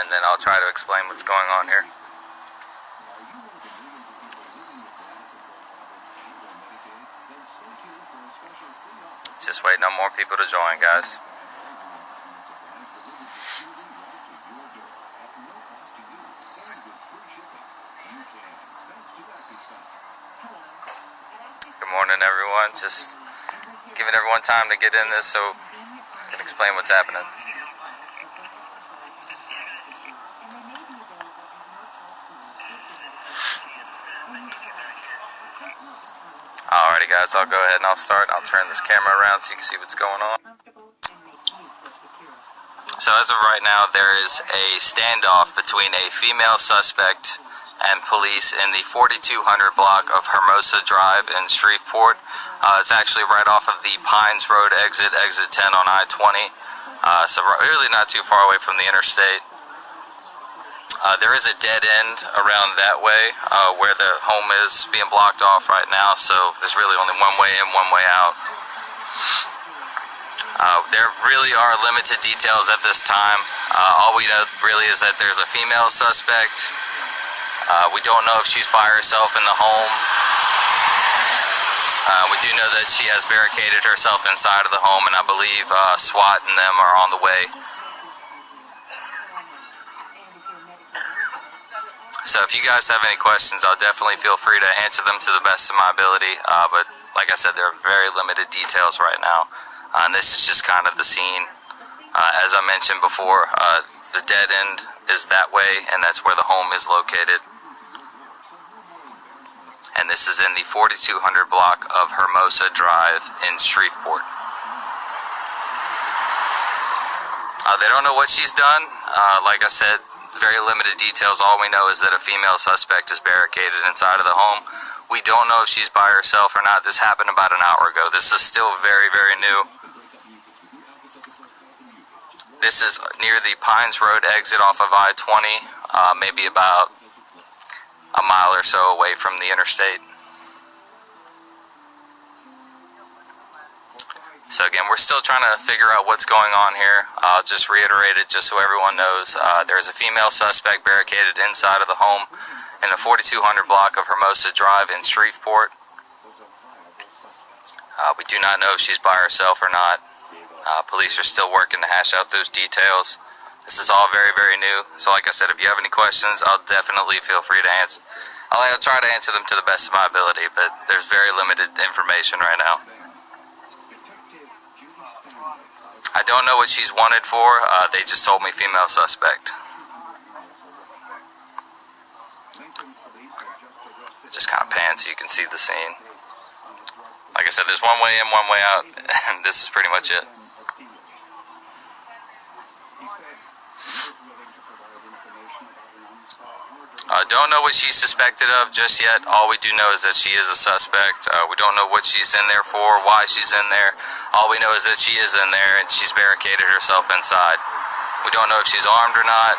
and then I'll try to explain what's going on here. Just waiting on more people to join, guys. Good morning, everyone. Just giving everyone time to get in this so I can explain what's happening. Alrighty, guys, I'll go ahead and I'll start. I'll turn this camera around so you can see what's going on. So as of right now, there is a standoff between a female suspect and police in the 4200 block of Hermosa Drive in Shreveport. It's actually right off of the Pines Road exit 10 on I-20. So really not too far away from the interstate. There is a dead end around that way where the home is being blocked off right now, so there's really only one way in, one way out. There really are limited details at this time. All we know really is that there's a female suspect. We don't know if she's by herself in the home. We do know that she has barricaded herself inside of the home, and I believe SWAT and them are on the way. So if you guys have any questions, I'll definitely feel free to answer them to the best of my ability. But like I said, there are very limited details right now. And this is just kind of the scene. As I mentioned before, the dead end is that way, and that's where the home is located. And this is in the 4200 block of Hermosa Drive in Shreveport. They don't know what she's done. Like I said, very limited details. All we know is that a female suspect is barricaded inside of the home. We don't know if she's by herself or not. This happened about an hour ago. This is still very, very new. This is near the Pines Road exit off of I-20, maybe about a mile or so away from the interstate. So again, we're still trying to figure out what's going on here. I'll just reiterate it just so everyone knows. There's a female suspect barricaded inside of the home in the 4200 block of Hermosa Drive in Shreveport. We do not know if she's by herself or not. Police are still working to hash out those details. This is all very, very new. So like I said, if you have any questions, I'll definitely feel free to answer. I'll try to answer them to the best of my ability, but there's very limited information right now. I don't know what she's wanted for. They just told me female suspect. Just kind of pan so you can see the scene. Like I said, there's one way in, one way out, and this is pretty much it. Don't know what she's suspected of just yet. All we do know is that she is a suspect. We don't know what she's in there for, why she's in there. All we know is that she is in there and she's barricaded herself inside. We don't know if she's armed or not.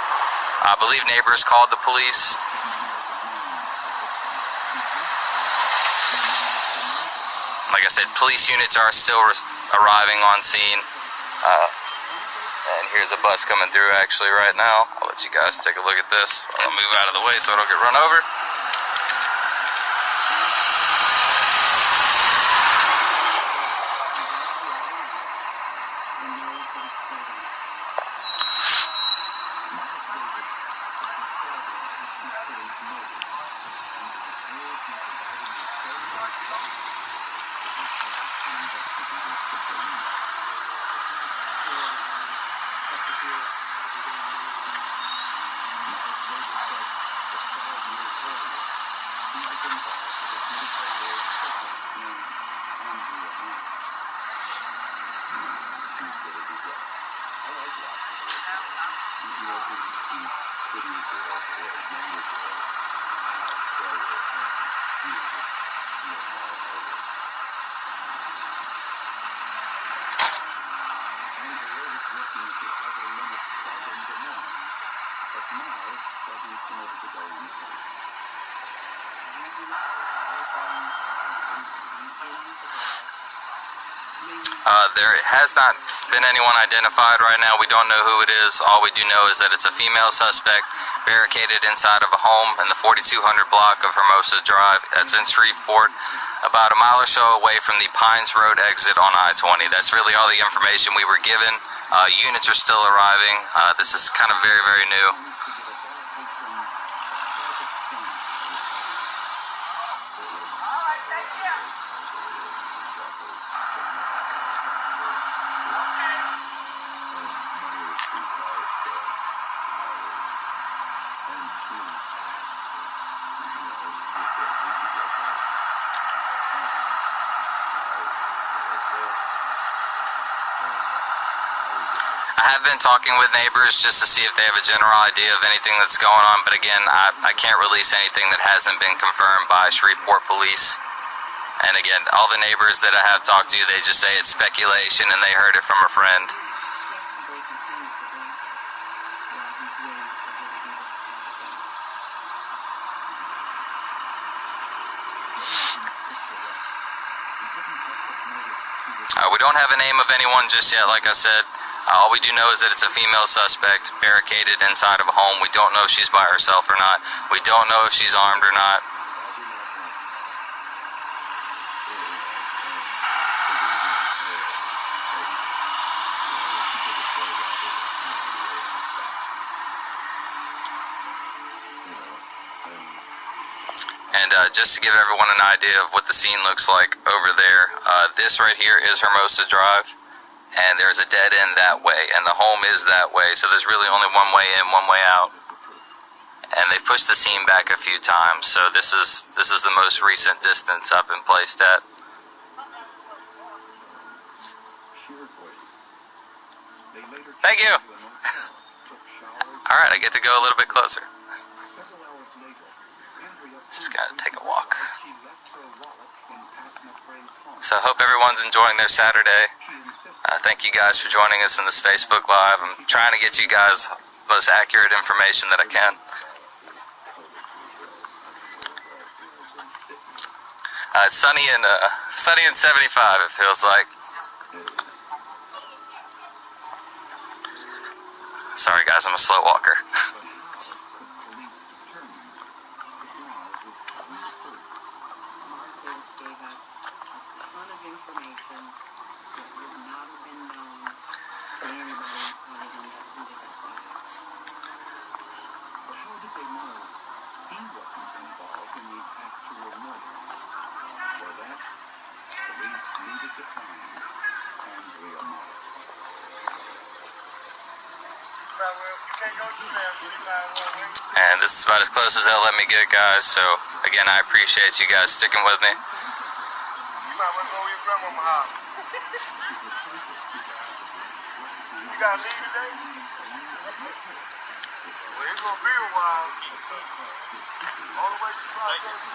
I believe neighbors called the police. Like I said, police units are still arriving on scene. And here's a bus coming through actually right now. I'll let you guys take a look at this. I'll move out of the way so I don't get run over. There has not been anyone identified right now. We don't know who it is. All we do know is that it's a female suspect barricaded inside of a home in the 4200 block of Hermosa Drive. That's in Shreveport, about a mile or so away from the Pines Road exit on I-20. That's really all the information we were given. Units are still arriving. This is kind of very, very new. I have been talking with neighbors just to see if they have a general idea of anything that's going on, but again, I can't release anything that hasn't been confirmed by Shreveport Police. And again, all the neighbors that I have talked to, they just say it's speculation and they heard it from a friend. We don't have a name of anyone just yet, like I said. All we do know is that it's a female suspect barricaded inside of a home. We don't know if she's by herself or not. We don't know if she's armed or not. And just to give everyone an idea of what the scene looks like over there, this right here is Hermosa Drive. And there's a dead end that way, and the home is that way, so there's really only one way in, one way out. And they've pushed the scene back a few times, so this is the most recent distance I've been placed at. Thank you! Alright, I get to go a little bit closer. Just gotta take a walk. So I hope everyone's enjoying their Saturday. Thank you guys for joining us in this Facebook Live. I'm trying to get you guys the most accurate information that I can. It's sunny and 75, it feels like. Sorry guys, I'm a slow walker. And this is about as close as they'll let me get, guys. So again, I appreciate you guys sticking with me. You might want to go to your grandmama's house. You gotta leave today? Well, it's gonna be a while. All the way to the podcast.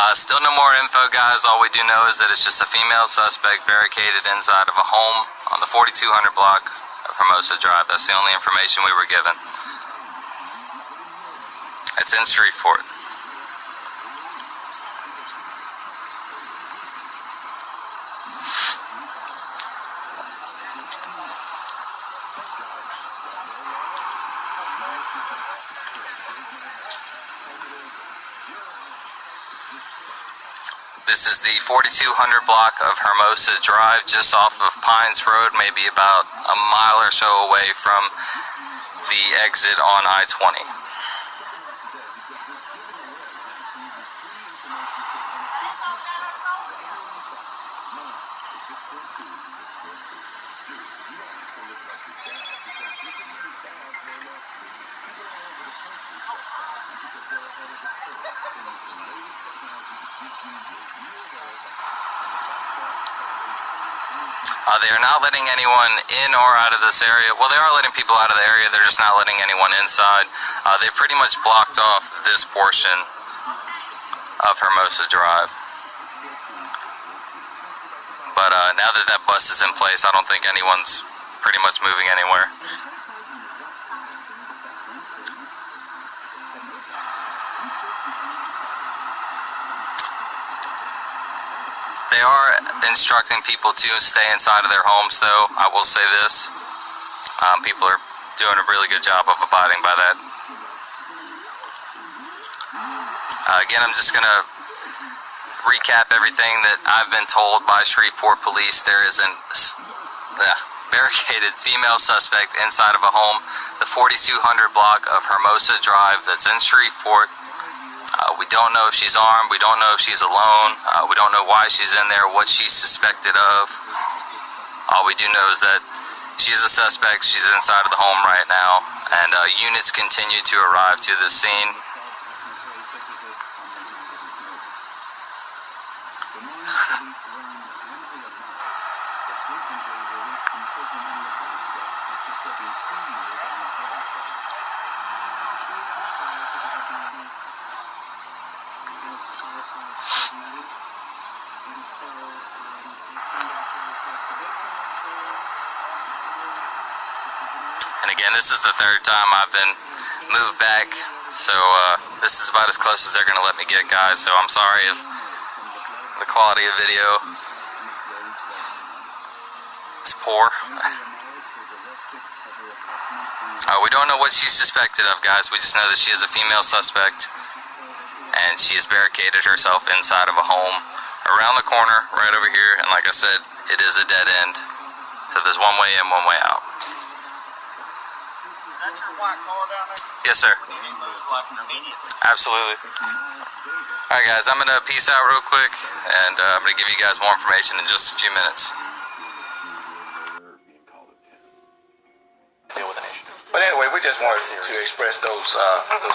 Still no more info, guys. All we do know is that it's just a female suspect barricaded inside of a home on the 4200 block of Hermosa Drive. That's the only information we were given. It's in Shreveport. This is the 4200 block of Hermosa Drive, just off of Pines Road, maybe about a mile or so away from the exit on I-20. They are not letting anyone in or out of this area. Well, they are letting people out of the area. They're just not letting anyone inside. They pretty much blocked off this portion of Hermosa Drive. But now that that bus is in place, I don't think anyone's pretty much moving anywhere. They are instructing people to stay inside of their homes, though. I will say this. People are doing a really good job of abiding by that. Again, I'm just going to recap everything that I've been told by Shreveport police. There is a barricaded female suspect inside of a home, the 4200 block of Hermosa Drive that's in Shreveport. We don't know if she's armed. We don't know if she's alone. We don't know why she's in there, what she's suspected of. All we do know is that she's a suspect. She's inside of the home right now, and units continue to arrive to the scene. And again, this is the third time I've been moved back, so this is about as close as they're going to let me get, guys. So I'm sorry if the quality of video is poor. We don't know what she's suspected of, guys. We just know that she is a female suspect, and she has barricaded herself inside of a home around the corner right over here. And like I said, it is a dead end, so there's one way in, one way out. Is that your white car down there? Yes, sir. You need to move like immediately. Absolutely. Alright, guys, I'm going to peace out real quick, and I'm going to give you guys more information in just a few minutes. Deal with an issue. But anyway, we just wanted to express those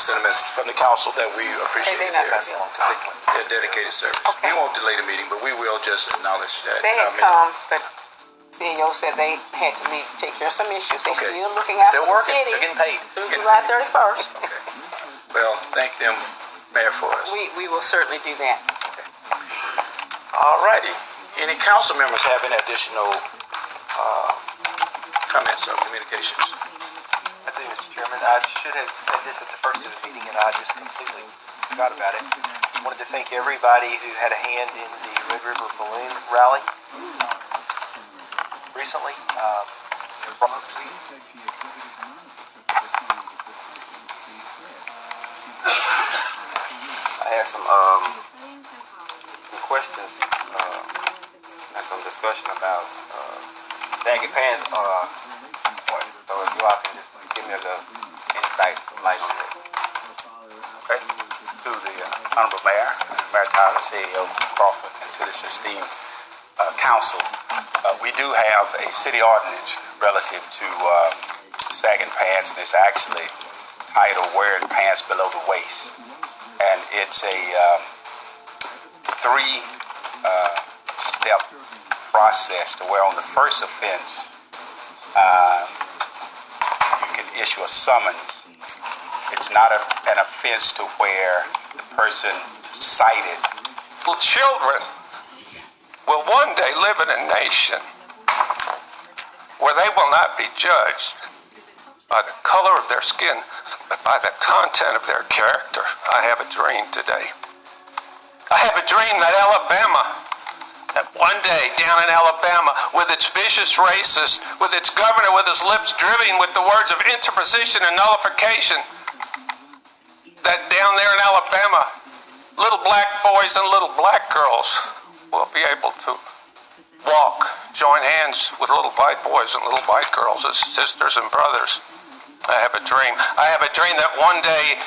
sentiments from the council that we appreciate their dedicated service. Okay. We won't delay the meeting, but we will just acknowledge that. They had come, but CEO said they had to leave, take care of some issues. They're still looking out Still for the working, city still getting paid. through July 31st. Well, thank them, Mayor, for us. We will certainly do that. All righty. Any council members have any additional comments or communications? I do, Mr. Chairman. I should have said this at the first of the meeting, and I just completely forgot about it. I wanted to thank everybody who had a hand in the Red River Balloon Rally recently. I had some questions and some discussion about saggy pants. So if you all can just give me a little insight, some light on that. Okay. To the Honorable Mayor, Mayor Tyler, CEO Crawford, and to this esteemed council, we do have a city ordinance relative to sagging pants, and it's actually titled "Wearing Pants Below the Waist," and it's a three-step process to where on the first offense you can issue a summons. It's not an offense to where the person cited. Children will one day live in a nation where they will not be judged by the color of their skin, but by the content of their character. I have a dream today. I have a dream that that one day down in Alabama, with its vicious racists, with its governor with his lips dripping with the words of interposition and nullification, that down there in Alabama, little black boys and little black girls will be able to walk, join hands with little white boys and little white girls as sisters and brothers. I have a dream. I have a dream that one day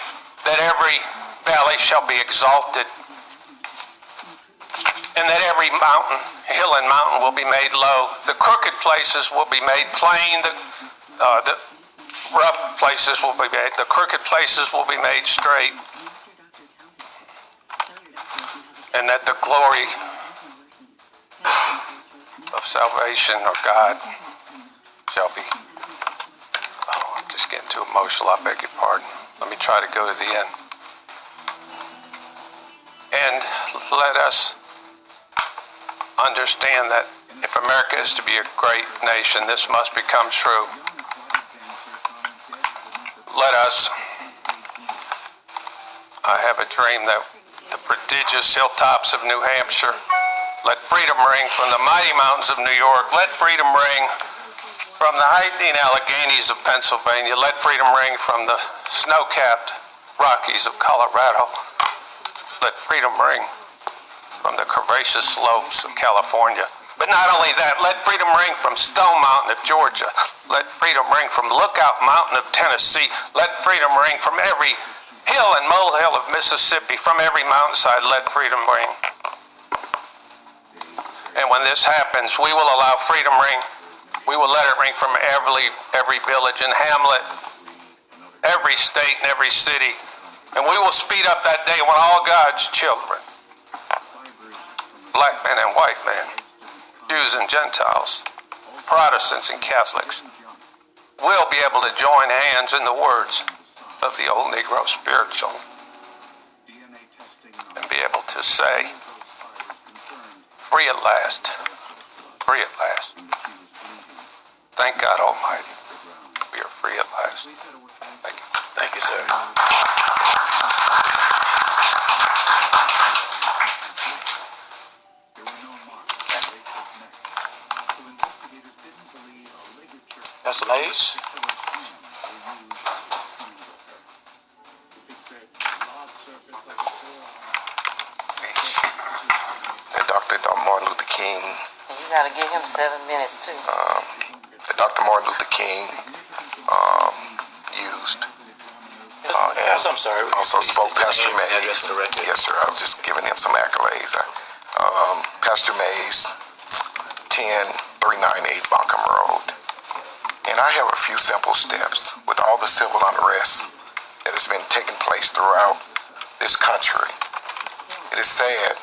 that every valley shall be exalted, and that every mountain, hill and mountain will be made low. The crooked places will be made plain. The rough places will be made, the crooked places will be made straight. And that the glory of salvation or God shall be. Oh, I'm just getting too emotional. I beg your pardon. Let me try to go to the end. And let us understand that If America is to be a great nation, this must become true. Let us, I have a dream that the prodigious hilltops of New Hampshire, let freedom ring from the mighty mountains of New York, let freedom ring from the heightening Alleghenies of Pennsylvania, let freedom ring from the snow-capped Rockies of Colorado, let freedom ring from the curvaceous slopes of California. But not only that, let freedom ring from Stone Mountain of Georgia. Let freedom ring from Lookout Mountain of Tennessee. Let freedom ring from every hill and molehill of Mississippi. From every mountainside, let freedom ring. And when this happens, we will allow freedom ring. We will let it ring from every village and hamlet, every state and every city. And we will speed up that day when all God's children, black men and white men, Jews and Gentiles, Protestants and Catholics, will be able to join hands in the words of the old Negro spiritual and be able to say, free at last, free at last. Thank God Almighty, we are free at last. Thank you. Thank you, sir. Mr. Mays? Dr. Martin Luther King. You gotta give him 7 minutes too. Dr. Martin Luther King used. I'm sorry. Also spoke Pastor Mays. Yes, sir. I was just giving him some accolades. Pastor Mays, 10398 Buncombe Road. And I have a few simple steps with all the civil unrest that has been taking place throughout this country. It is sad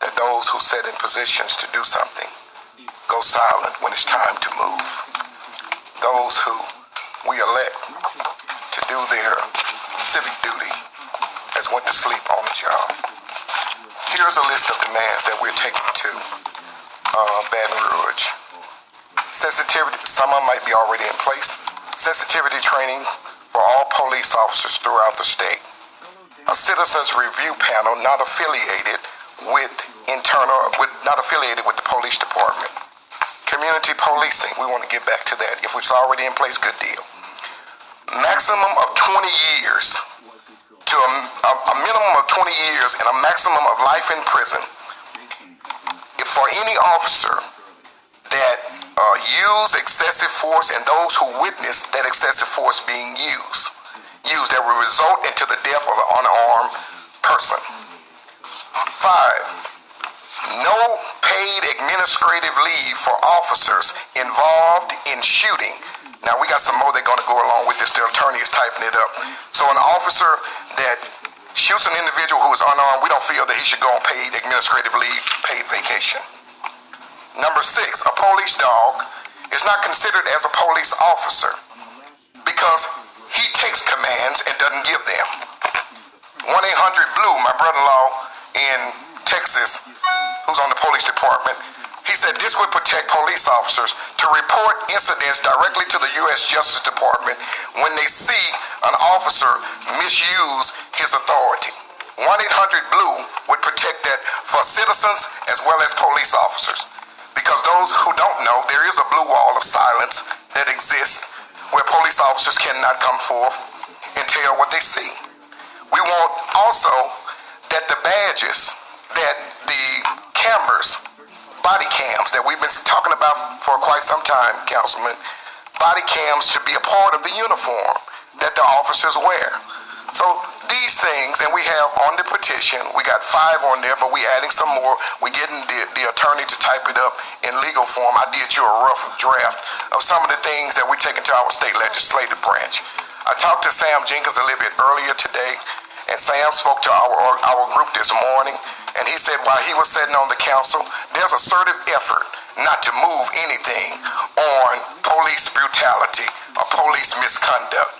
that those who sit in positions to do something go silent when it's time to move. Those who we elect to do their civic duty has went to sleep on the job. Here's a list of demands that we're taking to Baton Rouge. Sensitivity, some of them might be already in place. Sensitivity training for all police officers throughout the state. A citizens review panel not affiliated with the police department. Community policing, we want to get back to that. If it's already in place, good deal. Maximum of 20 years to a minimum of 20 years and a maximum of life in prison if for any officer that use excessive force and those who witness that excessive force being used that will result into the death of an unarmed person. 5, no paid administrative leave for officers involved in shooting. Now we got some more that are going to go along with this. The attorney is typing it up. So an officer that shoots an individual who is unarmed, we don't feel that he should go on paid administrative leave, paid vacation. Number 6, a police dog is not considered as a police officer because he takes commands and doesn't give them. 1-800-BLUE, my brother-in-law in Texas, who's on the police department, he said this would protect police officers to report incidents directly to the U.S. Justice Department when they see an officer misuse his authority. 1-800-BLUE would protect that for citizens as well as police officers. Because those who don't know, there is a blue wall of silence that exists where police officers cannot come forth and tell what they see. We want also that the badges, that the cameras, body cams that we've been talking about for quite some time, Councilman, body cams should be a part of the uniform that the officers wear. So these things, and we have on the petition, we got 5 on there, but we adding some more. We getting the attorney to type it up in legal form. I did you a rough draft of some of the things that we take into our state legislative branch. I talked to Sam Jenkins a little bit earlier today, and Sam spoke to our group this morning, and he said while he was sitting on the council, there's a assertive effort not to move anything on police brutality or police misconduct.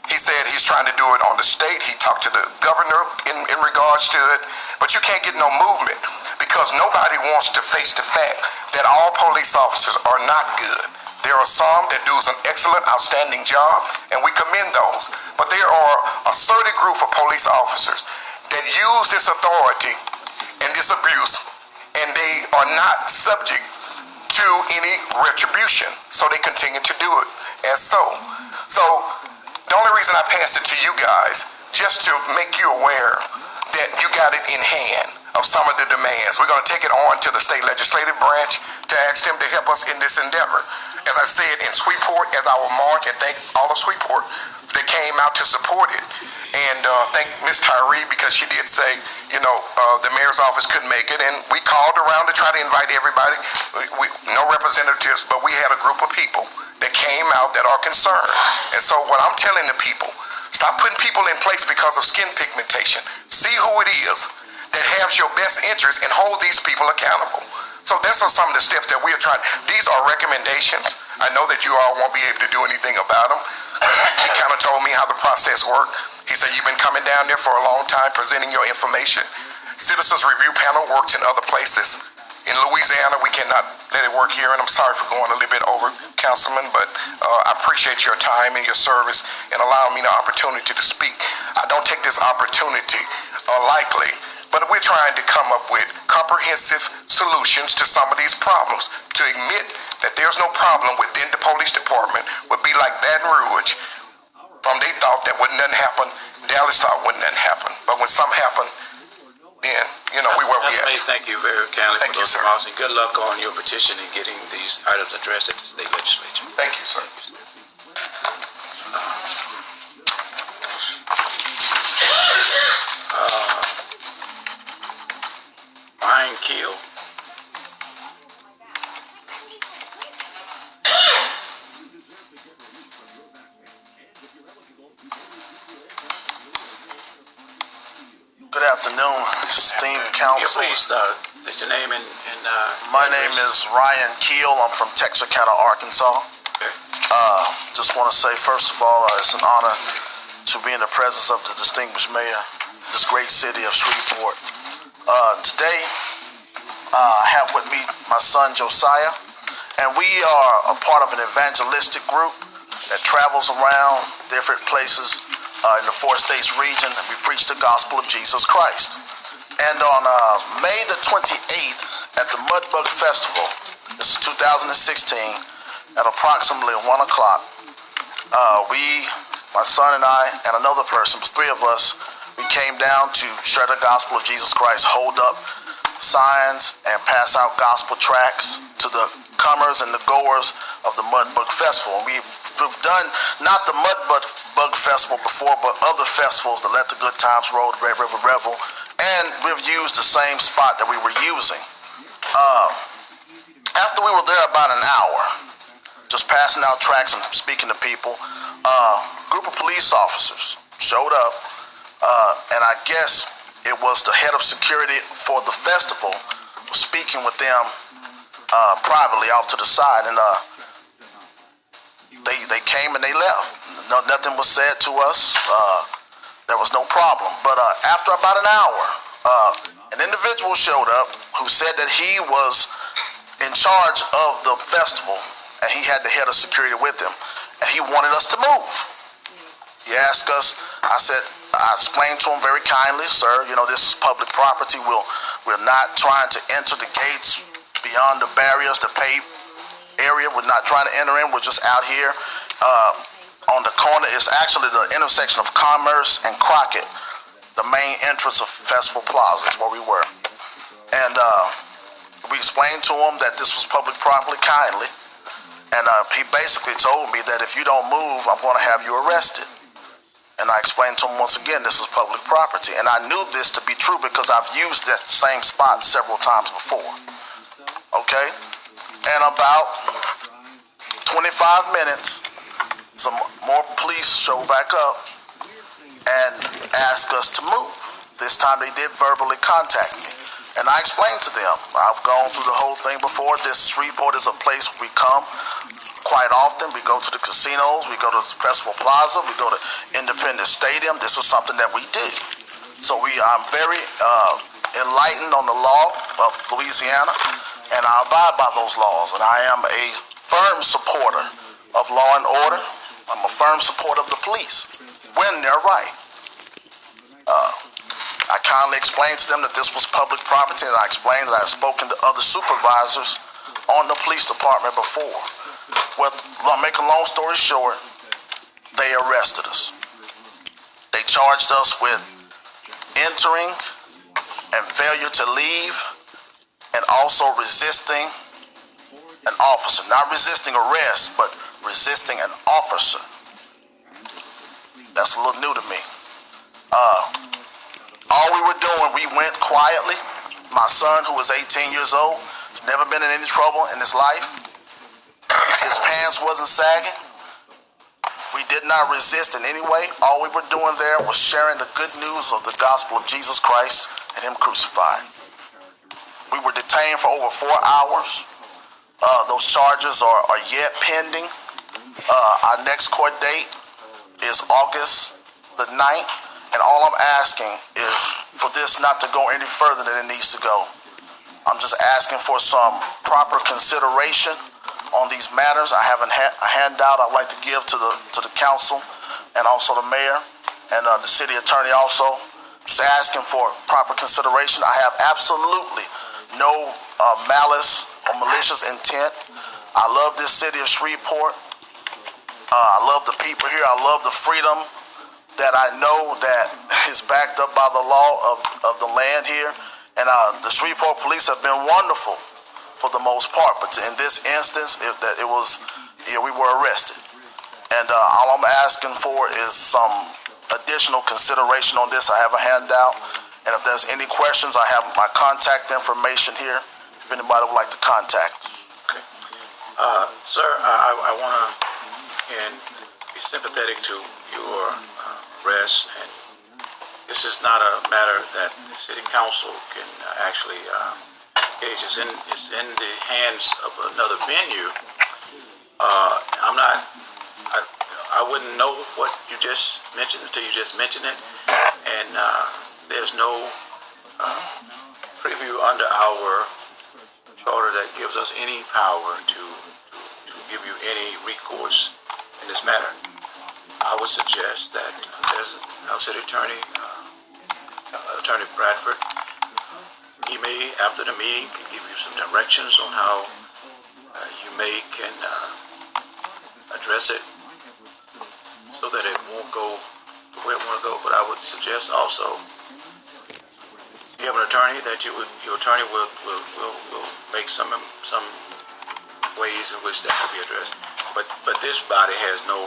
He said he's trying to do it on the state. He talked to the governor in regards to it, but you can't get no movement because because nobody wants to face the fact that all police officers are not good. There are some that do an excellent, outstanding job, and we commend those. But there are a certain group of police officers that use this authority and this abuse, and they are not subject to any retribution, so they continue to do it as so. So the only reason I passed it to you guys, just to make you aware that you got it in hand of some of the demands. We're going to take it on to the state legislative branch to ask them to help us in this endeavor. As I said, in Shreveport, as our march, and thank all of Shreveport that came out to support it. And thank Ms. Tyree, because she did say, the mayor's office couldn't make it, and we called around to try to invite everybody. No representatives, but we had a group of people that came out that are concerned. And so what I'm telling the people, stop putting people in place because of skin pigmentation. See who it is that has your best interest and hold these people accountable. So those are some of the steps that we are trying. These are recommendations. I know that you all won't be able to do anything about them. He kind of told me how the process worked. He said, you've been coming down there for a long time presenting your information. Citizens Review Panel works in other places. In Louisiana, we cannot let it work here, and I'm sorry for going a little bit over, Councilman, but I appreciate your time and your service and allowing me the opportunity to speak. I don't take this opportunity lightly, but we're trying to come up with comprehensive solutions to some of these problems. To admit that there's no problem within the police department would be like Baton Rouge. They thought that when nothing happened, Dallas thought when nothing happened. But when something happened, then, we where we at. Thank you very kindly Thank for you, those sir. remarks, and good luck on your petition in getting these items addressed at the state legislature. Thank you, sir. Brian Keel. Good afternoon, esteemed council. Please state your name and my name is Ryan Keel. I'm from Texarkana, Arkansas. Okay. Just want to say, first of all, it's an honor to be in the presence of the distinguished mayor of this great city of Shreveport. Today, I have with me my son Josiah, and we are a part of an evangelistic group that travels around different places in the 4 states region, and we preach the gospel of Jesus Christ. And on May the 28th at the Mudbug Festival, this is 2016, at approximately 1 o'clock, my son and I, and another person, 3 of us, we came down to share the gospel of Jesus Christ, hold up signs, and pass out gospel tracts to the comers and the goers of the Mudbug Festival. And we've done not the Mudbug Festival before, but other festivals, the Let the Good Times Roll, the Red River Revel, and we've used the same spot that we were using. After we were there about an hour, just passing out tracts and speaking to people, a group of police officers showed up, and I guess it was the head of security for the festival was speaking with them privately off to the side, and they came and they left. Nothing was said to us. There was no problem. But after about an hour, an individual showed up who said that he was in charge of the festival, and he had the head of security with him, and he wanted us to move. He asked us, I explained to him very kindly, sir, this is public property. We're not trying to enter the gates beyond the barriers, the paved area. We're not trying to enter in. We're just out here. On the corner is actually the intersection of Commerce and Crockett, the main entrance of Festival Plaza is where we were. And we explained to him that this was public property kindly. And he basically told me that if you don't move, I'm going to have you arrested. And I explained to him once again, this is public property. And I knew this to be true because I've used that same spot several times before. Okay? And about 25 minutes, some more police showed back up and asked us to move. This time they did verbally contact me. And I explained to them, I've gone through the whole thing before. This Shreveport is a place we come quite often. We go to the casinos, we go to Festival Plaza, we go to Independence Stadium. This was something that we did. So I'm very enlightened on the law of Louisiana, and I abide by those laws. And I am a firm supporter of law and order. I'm a firm supporter of the police when they're right. I kindly explained to them that this was public property, and I explained that I've spoken to other supervisors on the police department before. Well, make a long story short, they arrested us. They charged us with entering and failure to leave, and also resisting an officer. Not resisting arrest, but resisting an officer. That's a little new to me. All we were doing, we went quietly. My son, who was 18 years old, has never been in any trouble in his life. His pants wasn't sagging. We did not resist in any way. All we were doing there was sharing the good news of the gospel of Jesus Christ and Him crucified. We were detained for over 4 hours. Those charges are yet pending. Our next court date is August the 9th. And all I'm asking is for this not to go any further than it needs to go. I'm just asking for some proper consideration on these matters. I have a handout I'd like to give to the council and also the mayor and the city attorney also. Just asking for proper consideration. I have absolutely no malice or malicious intent. I love this city of Shreveport. I love the people here. I love the freedom that I know that is backed up by the law of the land here. And the Shreveport police have been wonderful for the most part. But in this instance, we were arrested. And all I'm asking for is some additional consideration on this. I have a handout. And if there's any questions, I have my contact information here. If anybody would like to contact us. Okay. Sir, I want to be sympathetic to your arrest, and this is not a matter that the city council can actually engage. It's in the hands of another venue. I wouldn't know what you just mentioned until you just mentioned it, and there's no preview under our charter that gives us any power to give you any recourse in this matter. I would suggest that there's our city attorney, Attorney Bradford. He may, after the meeting, can give you some directions on how you can address it so that it won't go the way it want to go. But I would suggest also you have an attorney that your attorney will make some ways in which that will be addressed. But this body has no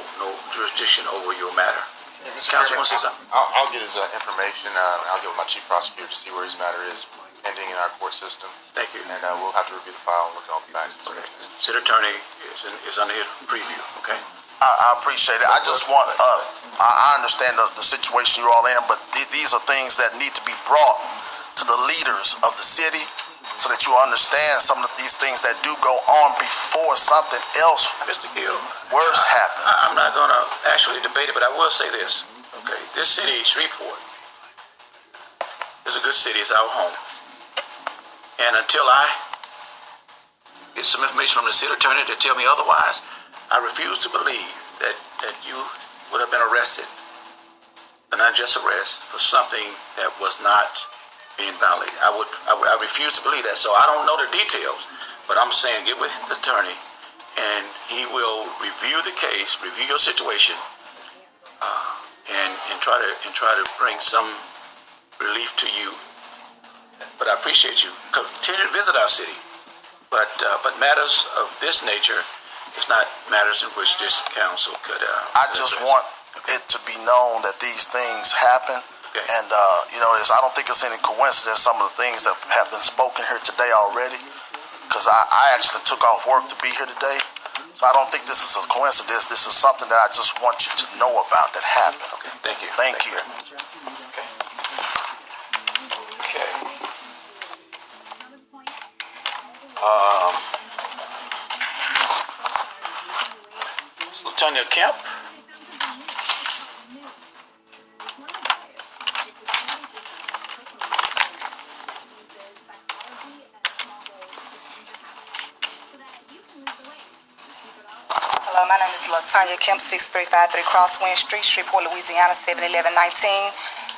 jurisdiction over your matter. Yeah, Mr. Council Chairman, wants to say something? I'll get his information. I'll get with my chief prosecutor to see where his matter is pending in our court system. Thank you. And we'll have to review the file and look at all the facts. Okay. City attorney is under his preview. Okay. I appreciate it. I just want, I understand the situation you're all in, but these are things that need to be brought to the leaders of the city so that you understand some of these things that do go on before something else Mr. Gill, worse happens. I'm not going to actually debate it, but I will say this. Okay. This city, Shreveport, is a good city. It's our home. And until I get some information from the city attorney to tell me otherwise, I refuse to believe that you would have been arrested, an unjust arrest, for something that was not being violated. I refuse to believe that. So I don't know the details, but I'm saying get with the attorney, and he will review the case, review your situation, and try to bring some relief to you. But I appreciate you. Continue to visit our city, but matters of this nature is not matters in which this council could. I just want it to be known that these things happen. Okay. And, I don't think it's any coincidence some of the things that have been spoken here today already, because I actually took off work to be here today. So I don't think this is a coincidence. This is something that I just want you to know about that happened. Okay, thank you. Thank you. Okay. Ms. Latonya Kemp. Hello, my name is LaTanya Kemp, 6353 Crosswind Street, Shreveport, Louisiana, 71119.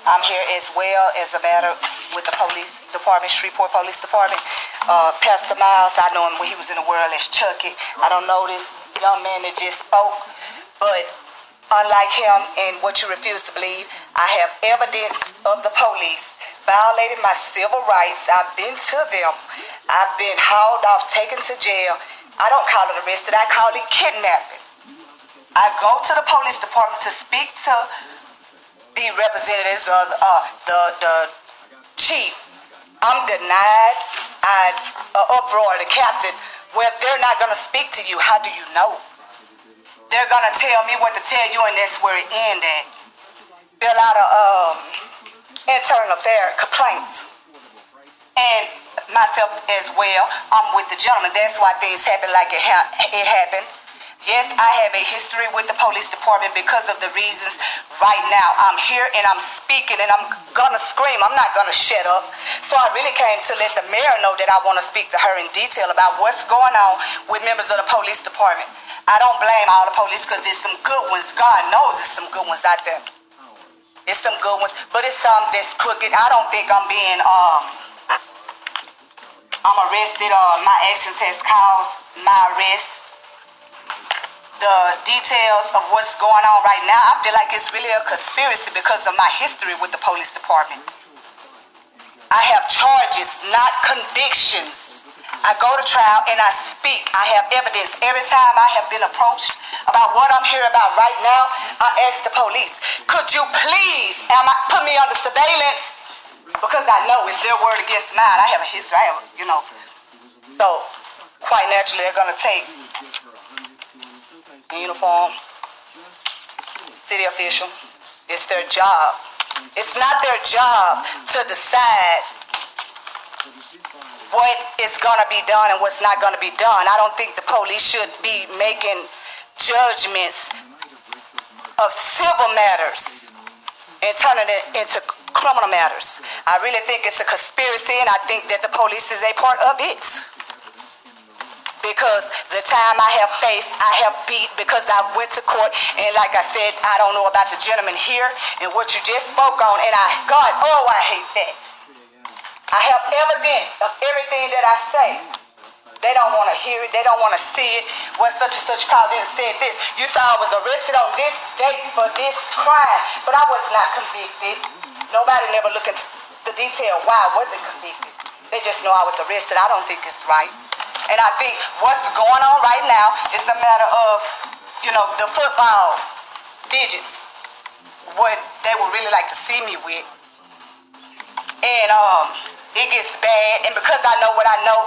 I'm here as well as a matter with the police department, Shreveport Police Department. Pastor Miles, I know him when he was in the world as Chucky. I don't know this young man that just spoke, but unlike him and what you refuse to believe, I have evidence of the police violating my civil rights. I've been to them. I've been hauled off, taken to jail. I don't call it arrested, I call it kidnapping. I go to the police department to speak to the representatives of the chief. I'm denied. I uproar the captain. Well, they're not going to speak to you. How do you know? They're going to tell me what to tell you, and that's where it ends at. Fill out a internal affair complaint. And myself as well, I'm with the gentleman. That's why things happen like it happened. Yes, I have a history with the police department because of the reasons. Right now, I'm here and I'm speaking and I'm gonna scream. I'm not gonna shut up. So I really came to let the mayor know that I want to speak to her in detail about what's going on with members of the police department. I don't blame all the police because there's some good ones. God knows there's some good ones out there. There's some good ones, but it's some that's crooked. I don't think I'm being I'm arrested or my actions has caused my arrest. The details of what's going on right now, I feel like it's really a conspiracy because of my history with the police department. I have charges, not convictions. I go to trial and I speak. I have evidence. Every time I have been approached about what I'm here about right now, I ask the police, could you please put me under surveillance? Because I know it's their word against mine. I have a history. I have, So, quite naturally, they're going to take uniform, city official. It's their job. It's not their job to decide what is going to be done and what's not going to be done. I don't think the police should be making judgments of civil matters and turning it into criminal matters. I really think it's a conspiracy, and I think that the police is a part of it. Because the time I have faced, I have beat because I went to court, and like I said, I don't know about the gentleman here and what you just spoke on, and I hate that. I have evidence of everything that I say. They don't want to hear it. They don't want to see it. What such and such called in and said this. You saw I was arrested on this date for this crime, but I was not convicted. Nobody never looked into the detail why I wasn't convicted. They just know I was arrested. I don't think it's right. And I think what's going on right now is a matter of, the football digits. What they would really like to see me with. And it gets bad. And because I know what I know,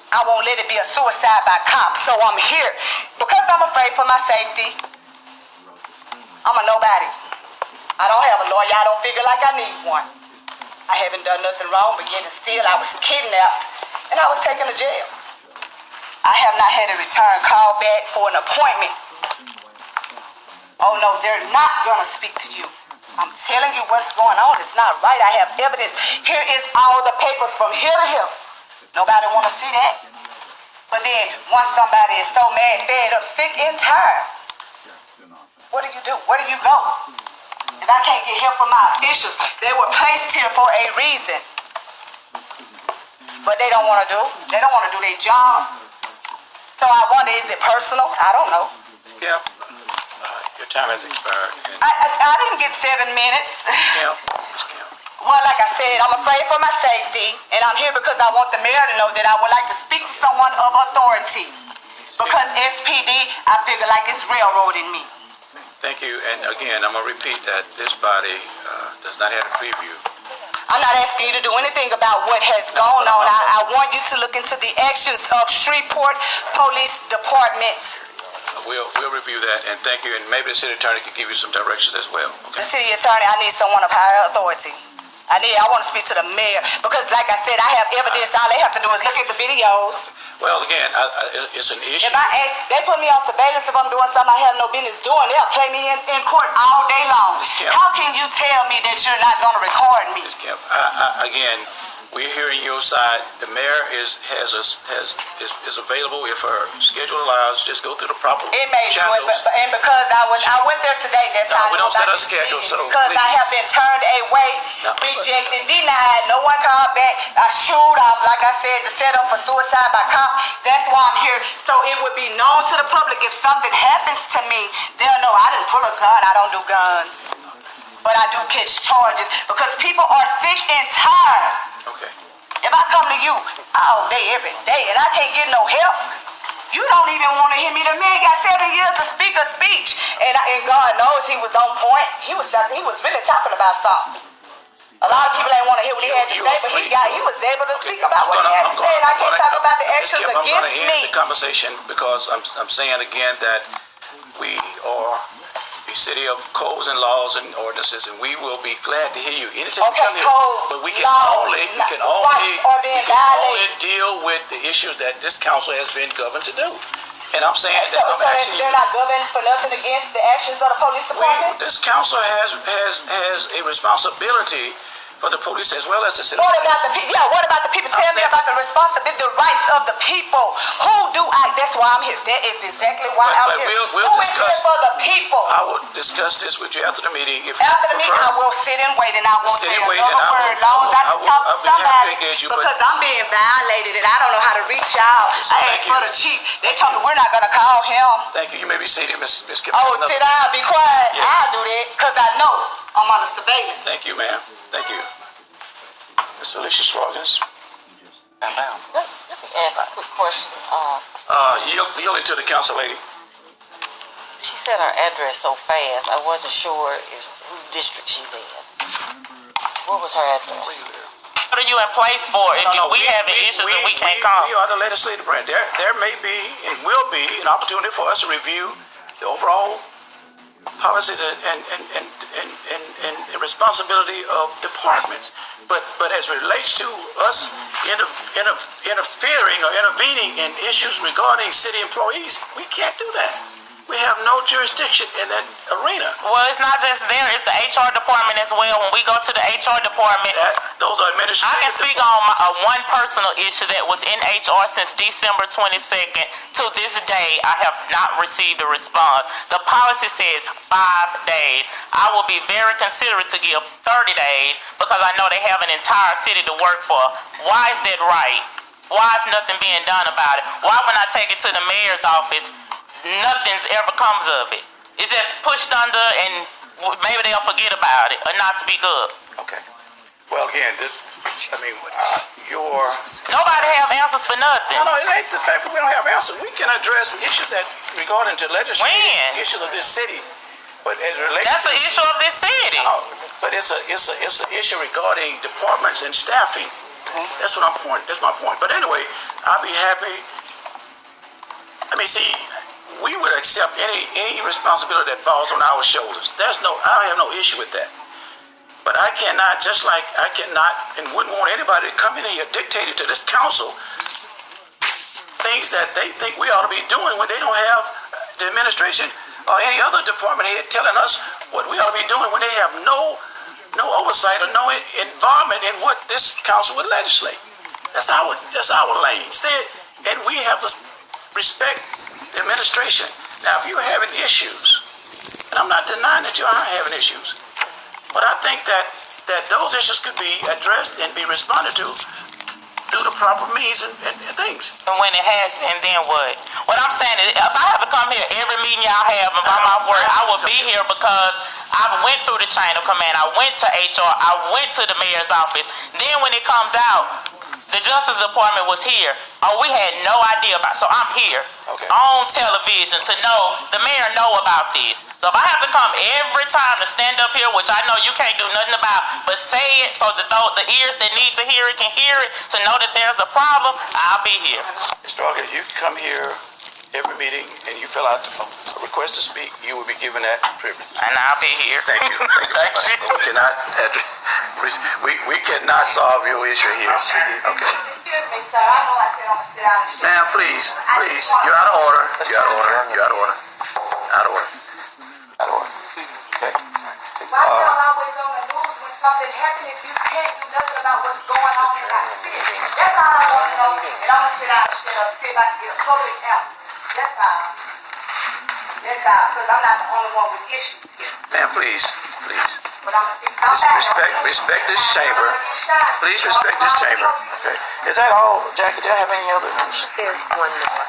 I won't let it be a suicide by cops. So I'm here because I'm afraid for my safety. I'm a nobody. I don't have a lawyer. I don't figure like I need one. I haven't done nothing wrong, but yet and still I was kidnapped and I was taken to jail. I have not had a return call back for an appointment. Oh no, they're not gonna speak to you. I'm telling you what's going on. It's not right. I have evidence. Here is all the papers from here to here. Nobody want to see that. But then, once somebody is so mad, fed up, sick, and tired, what do? Where do you go? If I can't get help from my officials, they were placed here for a reason. But they don't want to do. They don't want to do their job. So I wonder, is it personal? I don't know. Yeah. Your time has expired. I didn't get 7 minutes. Yeah. Well, like I said, I'm afraid for my safety, and I'm here because I want the mayor to know that I would like to speak to someone of authority. Because SPD, I figure like it's railroading me. Thank you. And again, I'm going to repeat that this body does not have a preview. I'm not asking you to do anything about what has gone on. I want you to look into the actions of Shreveport Police Department. We'll review that, and thank you. And maybe the city attorney can give you some directions as well. Okay? The city attorney, I need someone of higher authority. I want to speak to the mayor because, like I said, I have evidence. All they have to do is look at the videos. Well, again, it's an issue. If they put me on surveillance if I'm doing something I have no business doing, they'll play me in court all day long. How can you tell me that you're not going to record me? Again, we're hearing your side. The mayor is available if her schedule allows. Just go through the proper It may do it, channels. and because I went there today, that's how I We know don't set about a this schedule, city. so Because I please. have been turned away, No. rejected, denied. No one called back. I shoot off, like I said, to set up for suicide by cop. That's why I'm here. So it would be known to the public if something happens to me, they'll know I didn't pull a gun. I don't do guns. But I do catch charges because people are sick and tired. Okay. If I come to you all day, every day, and I can't get no help, you don't even want to hear me. The man got 7 years to speak a speech, and God knows he was on point. He was really talking about something. A lot of people ain't want to hear what he had to say, but he was able to speak about what he had to say, and I can't talk about the actions I'm going to against end me. the conversation because I'm saying again that we are a city of codes and laws and ordinances, and we will be glad to hear you anytime you come here. But we can only deal with the issues that this council has been governed to do. And I'm saying that I'm asking you. They're not governed for nothing against the actions of the police department? This council has a responsibility for the police as well as the citizens. What about the people? Yeah, what about the people? Tell me about the responsibility, the rights of the people. That's why I'm here. That is exactly why I'm here. Who is here for the people? I will discuss this with you after the meeting. After the meeting, I will sit and wait, and I won't say another word. Long as I can talk to somebody, because I'm being violated, and I don't know how to reach out. I asked for the chief. They told me we're not going to call him. Thank you. You may be seated, Miss Kim. Oh, sit down. Be quiet. Yes. I'll do that, because I know I'm under surveillance. Thank you, ma'am. Thank you. Ms. Alicia Swaggins. Let me ask a quick question. Yielding to the council lady. She said her address so fast, I wasn't sure whose district she's in. What was her address? What are you in place for if we have issues and we can't come? We are the legislative branch. There may be and will be an opportunity for us to review the overall policy and responsibility of departments. But as it relates to us interfering or intervening in issues regarding city employees, we can't do that. We have no jurisdiction in that arena. Well, it's not just there, it's the HR department as well. When we go to the HR department, those are administrative. I can speak on one personal issue that was in HR since December 22nd. To this day, I have not received a response. The policy says 5 days. I will be very considerate to give 30 days because I know they have an entire city to work for. Why is that right? Why is nothing being done about it? Why when I take it to the mayor's office, nothing's ever comes of it? It's just pushed under and maybe they'll forget about it or not speak up. Okay. Well, again, nobody have answers for nothing. No, it ain't the fact that we don't have answers. We can address issues that regarding to legislative issues of this city. But as it relates that's an issue of this city. But it's an issue regarding departments and staffing. That's what I'm pointing. That's my point. But anyway, I'll be happy. See, we would accept any responsibility that falls on our shoulders. I don't have no issue with that. But I cannot, just like I cannot and wouldn't want anybody to come in here dictating to this council things that they think we ought to be doing when they don't have the administration or any other department head telling us what we ought to be doing when they have no oversight or no involvement in what this council would legislate. That's our lane. Instead, and we have to respect the administration. Now, if you're having issues, and I'm not denying that you are having issues, but I think that those issues could be addressed and be responded to through the proper means and things. And when it has, and then what? What I'm saying is, if I have to come here every meeting y'all have and by my word, I will be here because I went through the chain of command. I went to HR. I went to the mayor's office. Then when it comes out, the Justice Department was here. We had no idea about it. So I'm here on television to know, the mayor know about this. So if I have to come every time to stand up here, which I know you can't do nothing about, but say it so that the ears that need to hear it can hear it, to know that there's a problem, I'll be here. Mr. Auger, you come here every meeting and you fill out a request to speak, you will be given that privilege. And I'll be here. Thank you. We cannot solve your issue here. Okay. Excuse me, sir. I know I said I'm going to sit down and Ma'am, please. You're out of order. You're out of order. You're out of order. Out of order. Out of order. Okay. Why y'all always on the news when something happen if you can't do nothing about what's going on in our city? That's all I want to know, and I'm going to sit out and shut up, see if I can get a public answer. That's all. That's all, because I'm not the only one with issues here. Ma'am, please, please. But I'm going to sit Respect this chamber. Please respect this chamber. Okay. Is that all, Jackie? Do I have any other news? There's one more.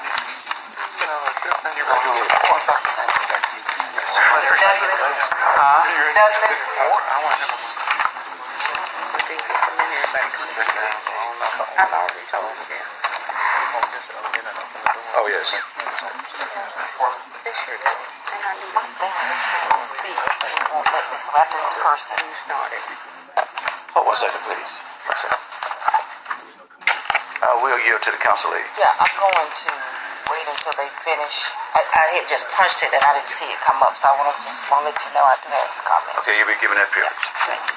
I've already told you. Oh, yes. They sure do. And I knew one thing they can't speak, but they won't let me. So after this person started. Hold 1 second, please. 1 second. We'll yield to the council lady. Yeah, I'm going to wait until they finish. I had just punched it and I didn't see it come up, so I want to let you know I do have some comments. Okay, you'll be given that privilege. Thank you.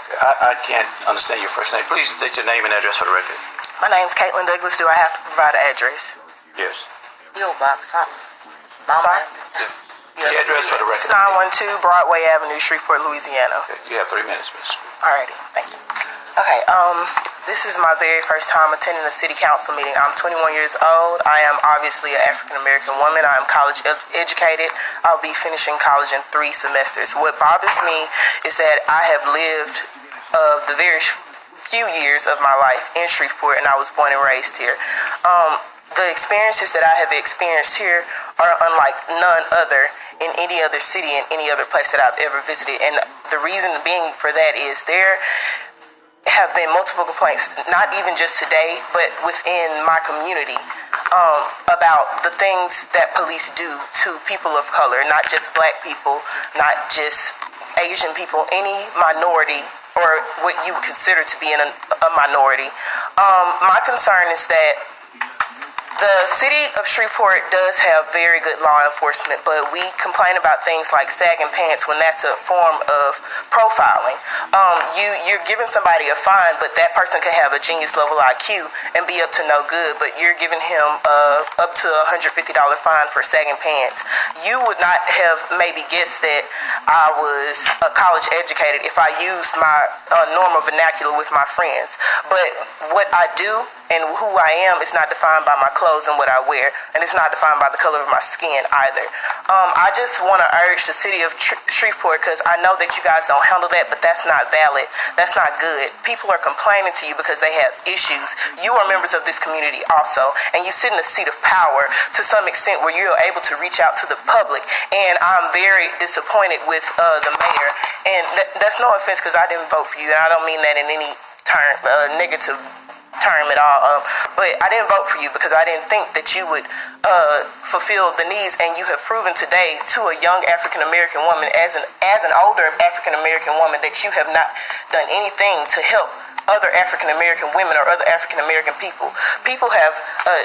Okay, I can't understand your first name. Please state your name and address for the record. My name's Caitlin Douglas. Do I have to provide an address? Yes. P.O. Box, huh? Sorry? The address for the record. 912 Broadway Avenue, Shreveport, Louisiana. Okay, you have 3 minutes, miss. Alrighty, thank you. Okay, this is my very first time attending a city council meeting. I'm 21 years old. I am obviously an African American woman. I am college educated. I'll be finishing college in 3 semesters. What bothers me is that I have lived the very few years of my life in Shreveport, and I was born and raised here. The experiences that I have experienced here are unlike none other in any other city and any other place that I've ever visited. And the reason being for that is there have been multiple complaints, not even just today, but within my community, about the things that police do to people of color, not just black people, not just Asian people, any minority or what you would consider to be a minority. My concern is that the city of Shreveport does have very good law enforcement, but we complain about things like sagging pants when that's a form of profiling. You're giving somebody a fine, but that person could have a genius level IQ and be up to no good, but you're giving him up to a $150 fine for sagging pants. You would not have maybe guessed that I was college educated if I used my normal vernacular with my friends. But what I do and who I am is not defined by my clothes and what I wear, and it's not defined by the color of my skin either. I just want to urge the city of Shreveport, because I know that you guys don't handle that, but that's not valid. That's not good. People are complaining to you because they have issues. You are members of this community also, and you sit in a seat of power to some extent where you're able to reach out to the public, and I'm very disappointed with the mayor, and that's no offense because I didn't vote for you, and I don't mean that in any term, negative term at all, but I didn't vote for you because I didn't think that you would fulfill the needs, and you have proven today to a young African American woman, as an older African American woman, that you have not done anything to help other African American women or other African American people. People have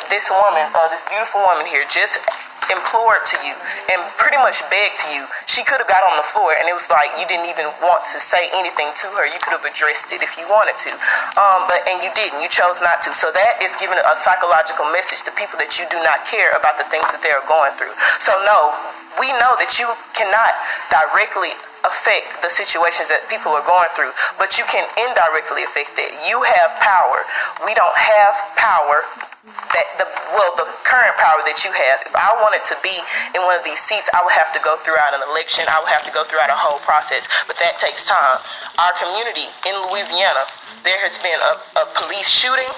this woman, this beautiful woman here, just implored to you and pretty much begged to you. She could have got on the floor, and it was like you didn't even want to say anything to her. You could have addressed it if you wanted to, and you didn't. You chose not to. So that is giving a psychological message to people that you do not care about the things that they are going through. So no, we know that you cannot directly affect the situations that people are going through, but you can indirectly affect it. You have power. We don't have power. The current power that you have. If I wanted to be in one of these seats, I would have to go throughout an election. I would have to go throughout a whole process, but that takes time. Our community in Louisiana, there has been a police shooting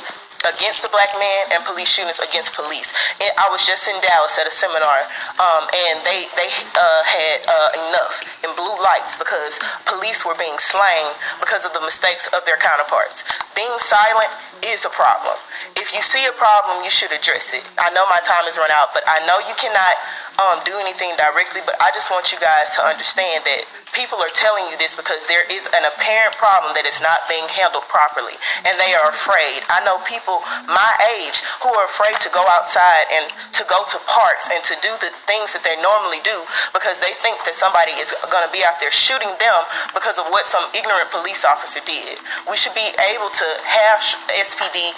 against the black man and police shootings against police. And I was just in Dallas at a seminar, and they had enough in blue lights because police were being slain because of the mistakes of their counterparts. Being silent is a problem. If you see a problem, you should address it. I know my time has run out, but I know you cannot do anything directly, but I just want you guys to understand that people are telling you this because there is an apparent problem that is not being handled properly, and they are afraid. I know people my age who are afraid to go outside and to go to parks and to do the things that they normally do because they think that somebody is going to be out there shooting them because of what some ignorant police officer did. We should be able to have SPD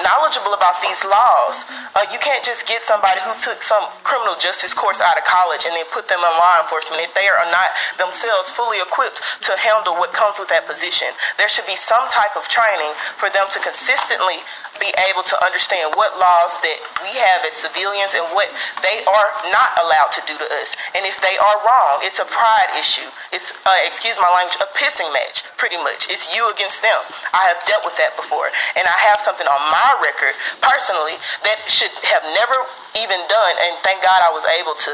knowledgeable about these laws. You can't just get somebody who took some criminal justice course out of college and then put them in law enforcement if they are not themselves fully equipped to handle what comes with that position. There should be some type of training for them to consistently be able to understand what laws that we have as civilians and what they are not allowed to do to us. And if they are wrong, it's a pride issue. It's, excuse my language, a pissing match, pretty much. It's you against them. I have dealt with that before. And I have something on my record, personally, that should have never even done, and thank God I was able to,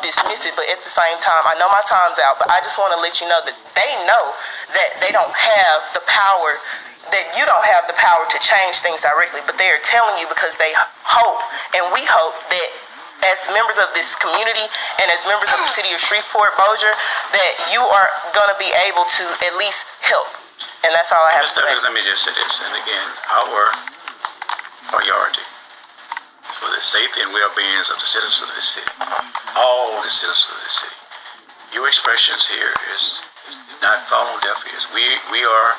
dismiss it, but at the same time, I know my time's out, but I just want to let you know that they know that they don't have the power, that you don't have the power to change things directly, but they are telling you because they hope, and we hope that as members of this community and as members of the city of Shreveport, Bossier, that you are going to be able to at least help. And that's all I have to say. Let me just say this, and again, our priority for the safety and well-being of the citizens of this city, all the citizens of this city. Your expressions here is not falling deaf ears. We are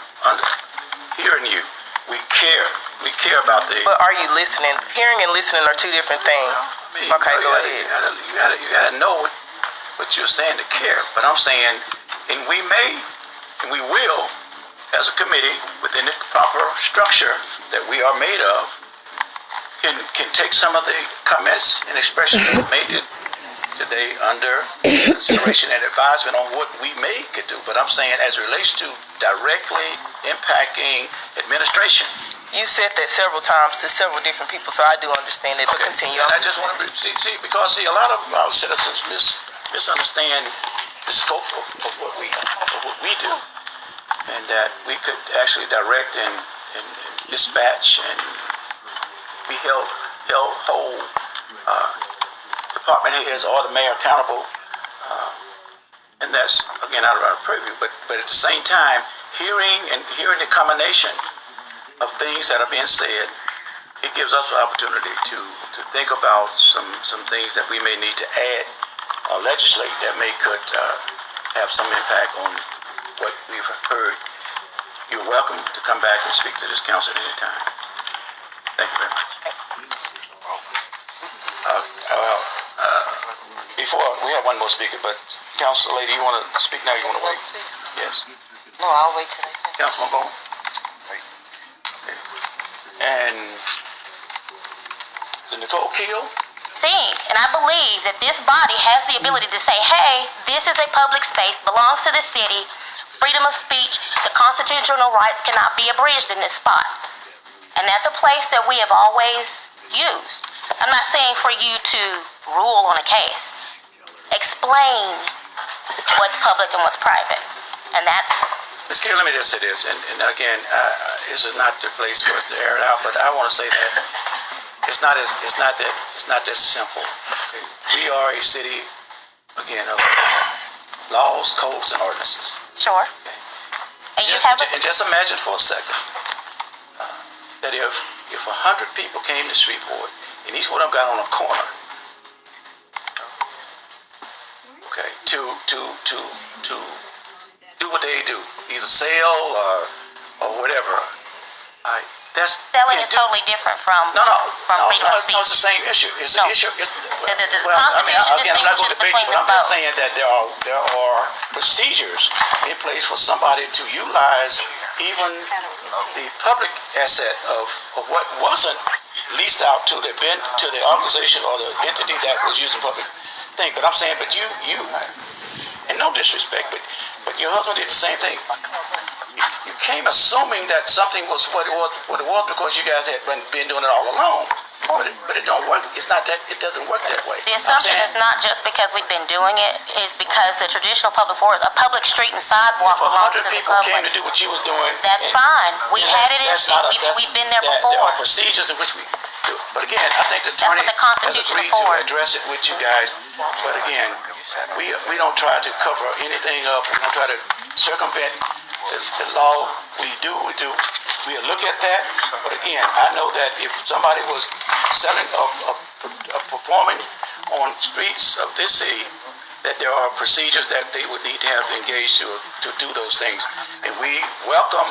hearing you. We care. We care about the. But are you listening? Hearing and listening are two different things. Okay, go ahead. You gotta know what you're saying to care. But I'm saying, and we may, and we will, as a committee within the proper structure that we are made of, can take some of the comments and expressions that were made today under consideration and advisement on what we could do. But I'm saying as it relates to directly impacting administration. You said that several times to several different people, so I do understand it, but continue. And I just want to see because a lot of our citizens misunderstand the scope of what we do, and that we could actually direct and dispatch and be hold department heads or the mayor accountable, and that's again out of our purview. But at the same time, hearing the combination of things that are being said, it gives us the opportunity to think about some things that we may need to add or legislate that could have some impact on what we've heard. You're welcome to come back and speak to this council at any time. Thank you very much. Before we have one more speaker, but Council Lady, you want to speak now? You want to wait? Yes. No, I'll wait till they finish. Councilman Bone. And Nicole Keel. And I believe that this body has the ability to say, hey, this is a public space, belongs to the city, freedom of speech, the constitutional rights cannot be abridged in this spot. And that's a place that we have always used. I'm not saying for you to rule on a case. Explain what's public and what's private. And that's... Ms. Keel, let me just say this, and again, this is not the place for us to air it out, but I want to say that it's not that simple. We are a city, again, of laws, codes, and ordinances. Sure. Okay. And you have and just imagine for a second that if 100 people came to Shreveport and each one of them got on a corner, okay, to do what they do, either sell or whatever. Selling is totally different from freedom of speech. No, it's the same issue. It's an issue. The Constitution distinguishes between them both. I'm just saying that there are procedures in place for somebody to utilize even the public asset of what wasn't leased out to the organization or the entity that was using public thing. But I'm saying, but you, and no disrespect, but your husband did the same thing. You came assuming that something was what it was because you guys had been doing it all along. But it don't work. It's not that. It doesn't work that way. The assumption is not just because we've been doing it. Is because the traditional public forest, a public street and sidewalk belongs to the people public. came to do what you was doing. That's fine. We had it in. We've been there before. There are procedures in which we do. But again, I think the attorney has agreed to address it with you guys. But again, we don't try to cover anything up. We don't try to circumvent the law. We look at that. But again, I know that if somebody was selling or performing on streets of this city, that there are procedures that they would need to have engaged to do those things. And we welcome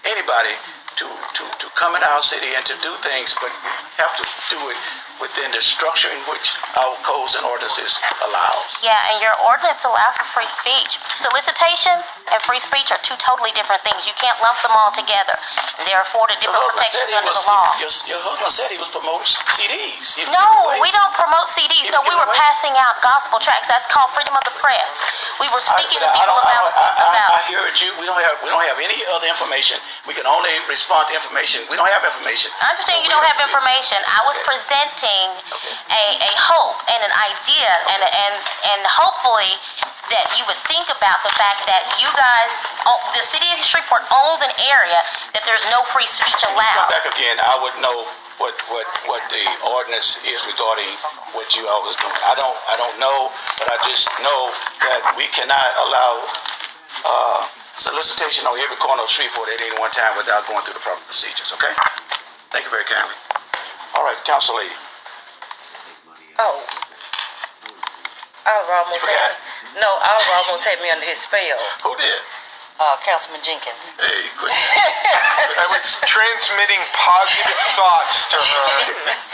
anybody to come in our city and to do things, but we have to do it within the structure in which our codes and ordinances allow. Yeah, and your ordinance allow for free speech. Solicitation and free speech are two totally different things. You can't lump them all together. They're afforded different protections under the law. Your husband said he was promoting CDs. No, we don't promote CDs. No, we were passing out gospel tracts. That's called freedom of the press. We were speaking to people about. I heard you. We don't have any other information. We can only respond to information. We don't have information. I understand you don't have information. I was presenting a hope and an idea, and hopefully that you would think about the fact that you guys, the city of Shreveport owns an area that there's no free speech allowed. Come back again. I would know what the ordinance is regarding what you all was doing. I don't know, but I just know that we cannot allow solicitation on every corner of Shreveport at any one time without going through the proper procedures. Okay? Thank you very kindly. All right, Council Lady. Oh, Oliver almost had me under his spell. Who did? Councilman Jenkins. Hey, good. I was transmitting positive thoughts to her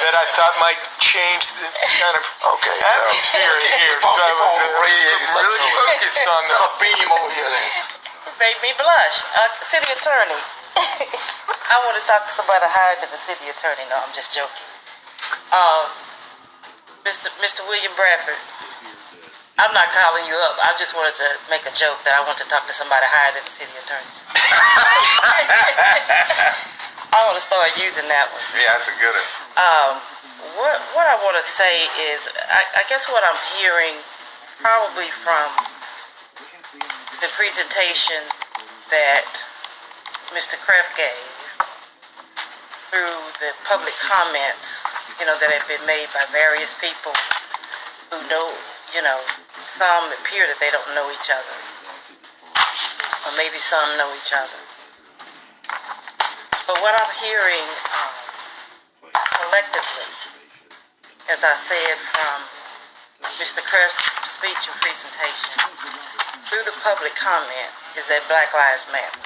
that I thought might change the kind of atmosphere in here. So I was really focused on that. Beam over here then. Made me blush. City attorney. I want to talk to somebody higher than the city attorney. No, I'm just joking. Mr. William Bradford, I'm not calling you up. I just wanted to make a joke that I want to talk to somebody higher than the city attorney. I want to start using that one. Yeah, that's a good one. What I want to say is, I guess what I'm hearing probably from the presentation that Mr. Kraft gave through the public comments, that have been made by various people who know, some appear that they don't know each other, or maybe some know each other. But what I'm hearing collectively, as I said from Mr. Kraft's speech and presentation, through the public comments, is that Black Lives Matter.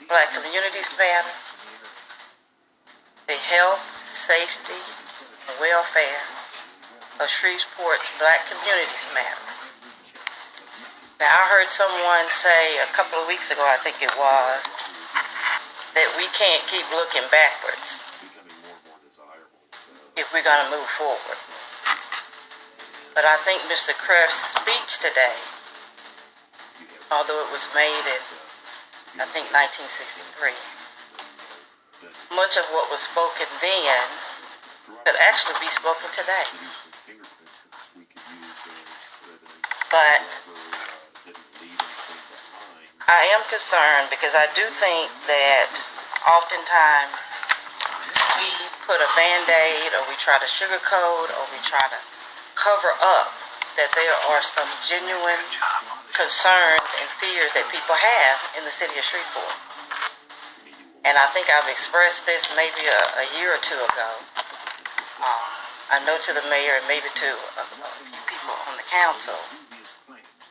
Black communities matter. The health, safety, and welfare of Shreveport's black communities matter. Now, I heard someone say a couple of weeks ago, I think it was, that we can't keep looking backwards if we're going to move forward. But I think Mr. Kraft's speech today, although it was made in, I think, 1963, much of what was spoken then could actually be spoken today. But I am concerned because I do think that oftentimes we put a Band-Aid, or we try to sugarcoat, or we try to cover up that there are some genuine concerns and fears that people have in the city of Shreveport. And I think I've expressed this maybe a year or two ago. I know to the mayor and maybe to a few people on the council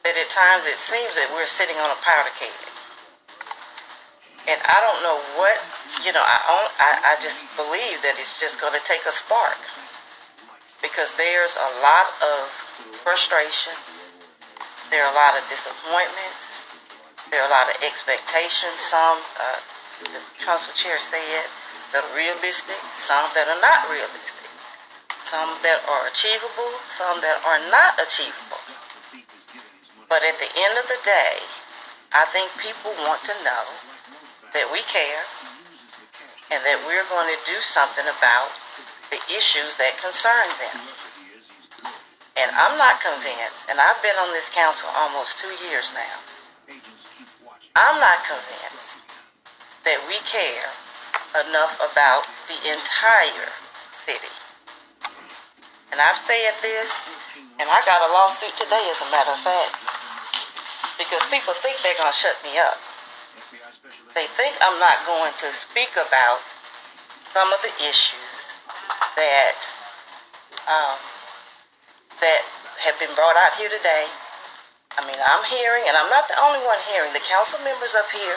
that at times it seems that we're sitting on a powder keg. And I don't know what, I just believe that it's just going to take a spark. Because there's a lot of frustration. There are a lot of disappointments. There are a lot of expectations. Some, as Council Chair said, that are realistic. Some that are not realistic. Some that are achievable. Some that are not achievable. But at the end of the day, I think people want to know that we care and that we're going to do something about the issues that concern them. And I'm not convinced, and I've been on this council almost 2 years now, I'm not convinced that we care enough about the entire city. And I've said this, and I got a lawsuit today, as a matter of fact, because people think they're going to shut me up. They think I'm not going to speak about some of the issues that that have been brought out here today. I mean, I'm hearing, and I'm not the only one hearing, the council members up here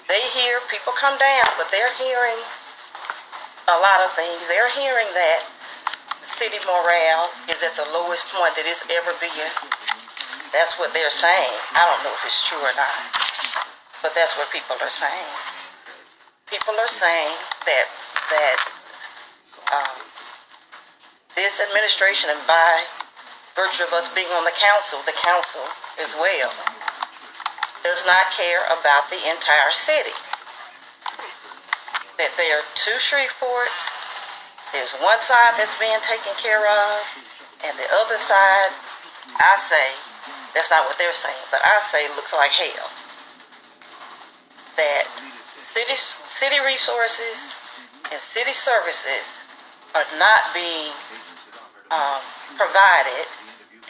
They hear people come down, but they're hearing a lot of things. They're hearing that city morale is at the lowest point that it's ever been. That's what they're saying. I don't know if it's true or not, but that's what people are saying. People are saying that this administration, and by virtue of us being on the council as well, does not care about the entire city. That there are two Shreveports. There's one side that's being taken care of, and the other side, I say, that's not what they're saying, but I say looks like hell. That city resources and city services are not being provided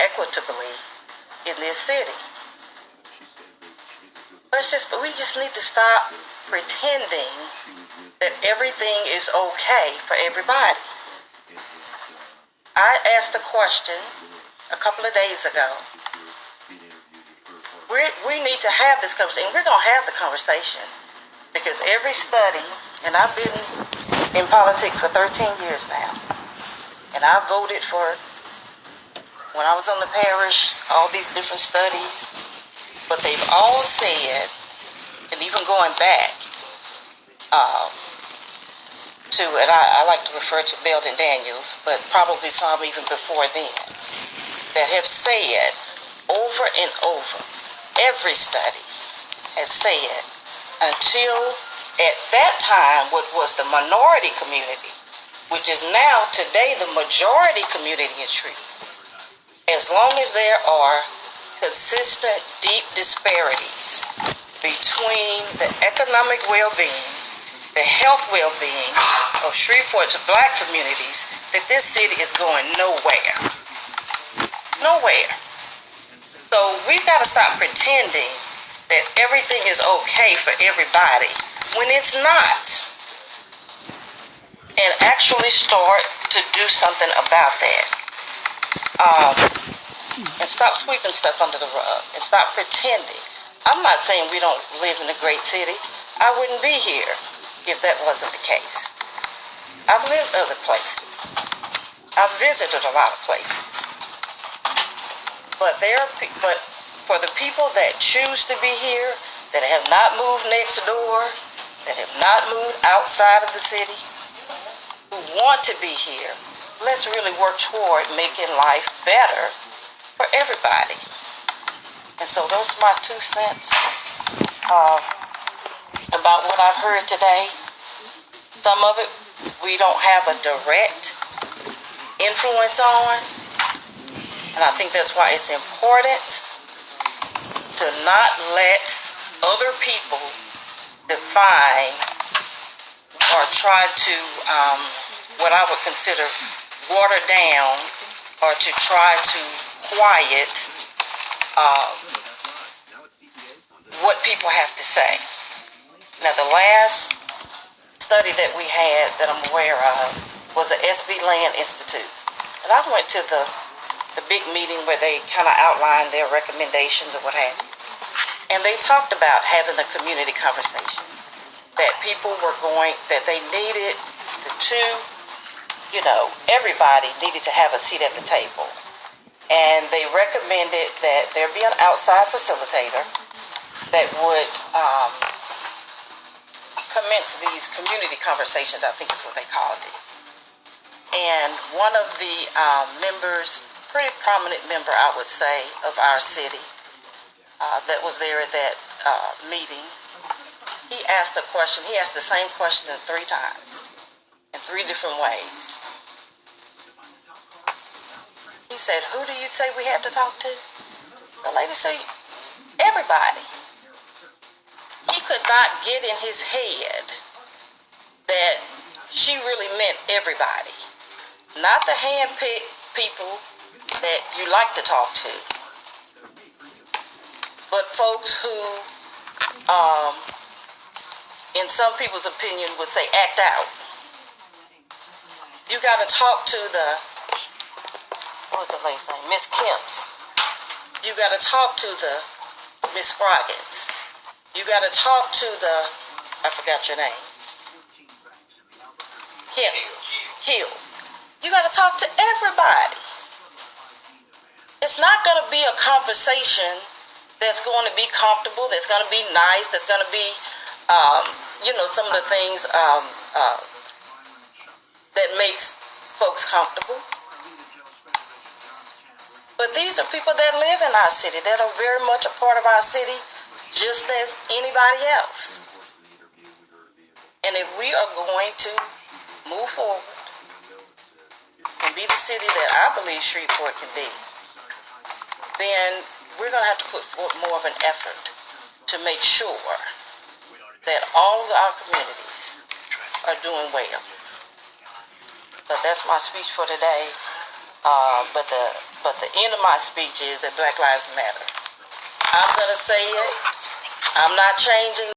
equitably in this city. We just need to stop pretending that everything is okay for everybody. I asked a question a couple of days ago. We need to have this conversation. We're going to have the conversation because every study, and I've been in politics for 13 years now, and I voted for, when I was on the parish, all these different studies, but they've all said, and even going back to, and I like to refer to Belden Daniels, but probably some even before then, that have said over and over, every study has said, until at that time what was the minority community, which is now today the majority community in Shreveport, as long as there are consistent deep disparities between the economic well-being, the health well-being of Shreveport's black communities, that this city is going nowhere. Nowhere. So we've got to stop pretending that everything is okay for everybody when it's not. And actually start to do something about that. And stop sweeping stuff under the rug. And stop pretending. I'm not saying we don't live in a great city. I wouldn't be here if that wasn't the case. I've lived other places. I've visited a lot of places. But for the people that choose to be here, that have not moved next door, that have not moved outside of the city, who want to be here, let's really work toward making life better for everybody. And so those are my 2 cents about what I've heard today. Some of it we don't have a direct influence on. And I think that's why it's important to not let other people define or try to, what I would consider, water down or to try to quiet what people have to say. Now, the last study that we had that I'm aware of was the SB Land Institutes. And I went to the big meeting where they kind of outlined their recommendations or what have you. And they talked about having the community conversation. That people were that they needed everybody needed to have a seat at the table. And they recommended that there be an outside facilitator that would commence these community conversations, I think is what they called it. And one of the members, pretty prominent member, I would say, of our city that was there at that meeting, he asked a question. He asked the same question 3 times in 3 different ways. He said, who do you say we had to talk to? The lady said, everybody. He could not get in his head that she really meant everybody. Not the hand-picked people that you like to talk to, but folks who, in some people's opinion, would say act out. You got to talk to what was the lady's name? Miss Kemp's. You got to talk to the Miss Scroggins. You got to talk to the I forgot your name. Hills. You got to talk to everybody. It's not going to be a conversation that's going to be comfortable, that's going to be nice, that's going to be, some of the things that makes folks comfortable. But these are people that live in our city, that are very much a part of our city, just as anybody else. And if we are going to move forward and be the city that I believe Shreveport can be, then we're going to have to put forth more of an effort to make sure that all of our communities are doing well. But that's my speech for today. But the end of my speech is that Black Lives Matter. I'm going to say it. I'm not changing.